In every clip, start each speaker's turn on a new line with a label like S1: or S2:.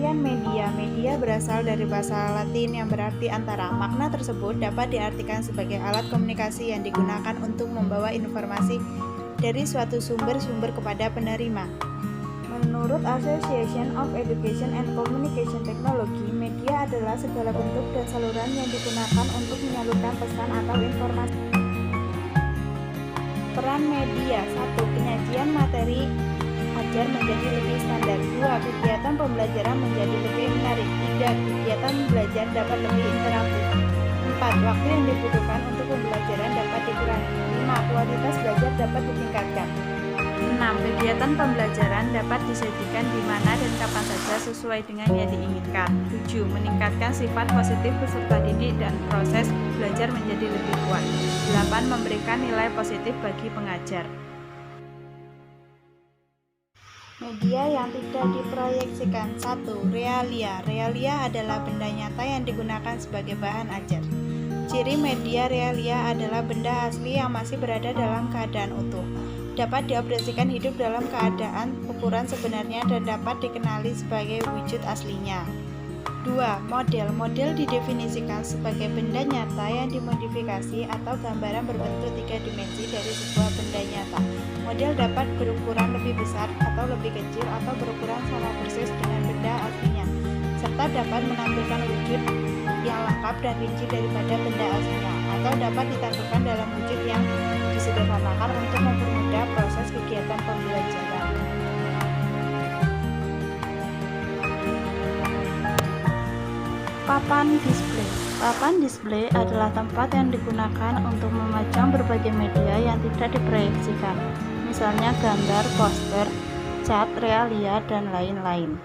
S1: Pengertian media. Media berasal dari bahasa Latin yang berarti antara. Makna tersebut dapat diartikan sebagai alat komunikasi yang digunakan untuk membawa informasi dari suatu sumber kepada penerima. Menurut Association of Education and Communication Technology, media adalah segala bentuk dan saluran yang digunakan untuk menyalurkan pesan atau informasi. Peran media. 1. Penyajian materi ajar menjadi lebih standar. 2. Kegiatan pembelajaran menjadi lebih menarik. 3. Kegiatan belajar dapat lebih interaktif. 4. Waktu yang dibutuhkan untuk pembelajaran dapat dikurangi. 5. Kualitas belajar dapat ditingkatkan. 6. Kegiatan pembelajaran dapat disajikan di mana dan kapan saja sesuai dengan yang diinginkan. 7. Meningkatkan sifat positif peserta didik dan proses belajar menjadi lebih kuat. 8. Memberikan nilai positif bagi pengajar. Media yang tidak diproyeksikan. 1. Realia. Realia adalah benda nyata yang digunakan sebagai bahan ajar. Ciri media realia adalah benda asli yang masih berada dalam keadaan utuh, dapat dioperasikan hidup dalam keadaan ukuran sebenarnya dan dapat dikenali sebagai wujud aslinya. 2. Model. Model didefinisikan sebagai benda nyata yang dimodifikasi atau gambaran berbentuk 3 dimensi dari sebuah benda nyata. Model dapat berukuran lebih besar atau lebih kecil atau berukuran sama persis dengan benda aslinya, serta dapat menampilkan wujud yang lengkap dan rinci daripada benda aslinya, atau dapat ditampilkan dalam wujud yang disederhanakan untuk mempermudah proses kegiatan pembelajaran. Papan display. Papan display adalah tempat yang digunakan untuk memajang berbagai media yang tidak diproyeksikan, misalnya gambar, poster, cat, realia, dan lain-lain.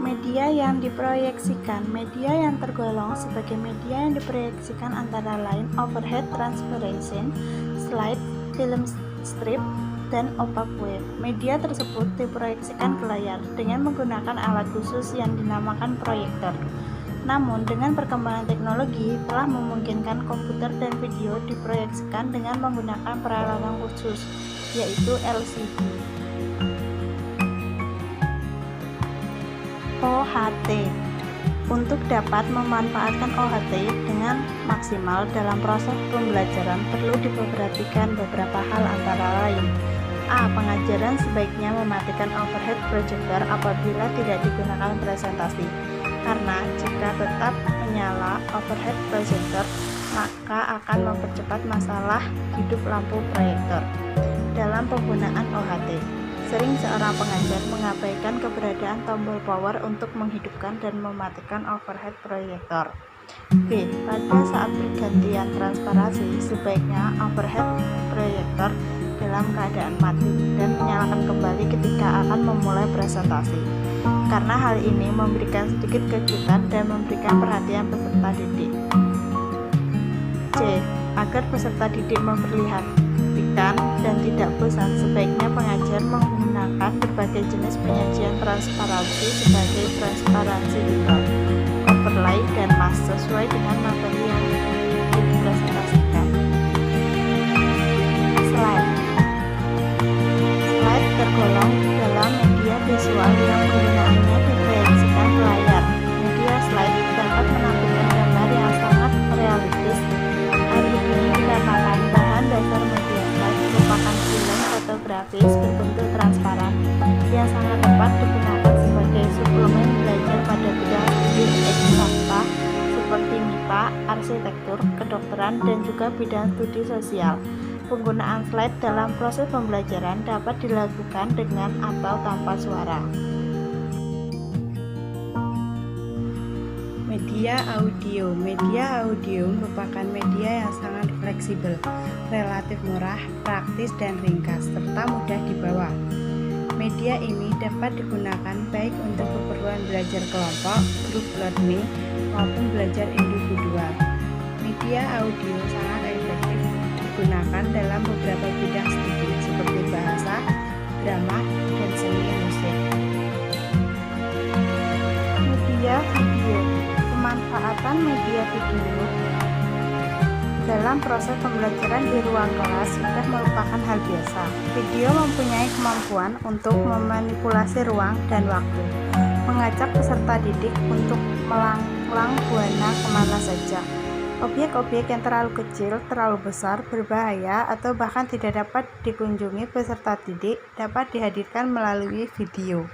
S1: Media yang diproyeksikan. Media yang tergolong sebagai media yang diproyeksikan antara lain overhead transparency, slide, film strip, dan opaque wave. Media tersebut diproyeksikan ke layar dengan menggunakan alat khusus yang dinamakan proyektor. Namun, dengan perkembangan teknologi telah memungkinkan komputer dan video diproyeksikan dengan menggunakan peralatan khusus, yaitu LCD. OHT. Untuk dapat memanfaatkan OHT dengan maksimal dalam proses pembelajaran perlu diperhatikan beberapa hal antara lain. A. Pengajaran sebaiknya mematikan overhead projector apabila tidak digunakan presentasi, karena jika tetap menyala overhead projector maka akan mempercepat masalah hidup lampu proyektor. Dalam penggunaan OHT, sering seorang pengajar mengabaikan keberadaan tombol power untuk menghidupkan dan mematikan overhead proyektor. B. Pada saat pergantian transparansi, sebaiknya overhead proyektor dalam keadaan mati dan menyalakan kembali ketika akan memulai presentasi, karena hal ini memberikan sedikit kejutan dan memberikan perhatian peserta didik. C. Agar peserta didik memperlihatkan dan tidak bosan, sebaiknya pengajar menggunakan berbagai jenis penyajian transparansi sebagai transparansi legal, overlay, dan mask sesuai dengan materi yang dipresentasikan. Slide. Slide tergolong dalam media visual yang penggunaannya diproyeksikan ke layar. Media slide dapat menampilkan gambar yang sangat realistis. Hal ini dikarenakan bahan dasar media slide merupakan film fotografis berbentuk transparan yang sangat tepat digunakan sebagai suplemen belajar pada bidang studi eksakta seperti MIPA, arsitektur, kedokteran, dan juga bidang studi sosial. Penggunaan slide dalam proses pembelajaran dapat dilakukan dengan atau tanpa suara. Media audio. Media audio merupakan media yang sangat fleksibel, relatif murah, praktis, dan ringkas, serta mudah dibawa. Media ini dapat digunakan baik untuk keperluan belajar kelompok, group learning, maupun belajar individual. Media audio sangat efektif digunakan dalam beberapa bidang studi seperti bahasa, drama, dan seni musik. Media video. Pemanfaatan media video dalam dalam proses pembelajaran di ruang kelas sudah merupakan hal biasa. Video mempunyai kemampuan untuk memanipulasi ruang dan waktu, mengajak peserta didik untuk melanglang buana kemana saja. Objek-objek yang terlalu kecil, terlalu besar, berbahaya, atau bahkan tidak dapat dikunjungi peserta didik dapat dihadirkan melalui video.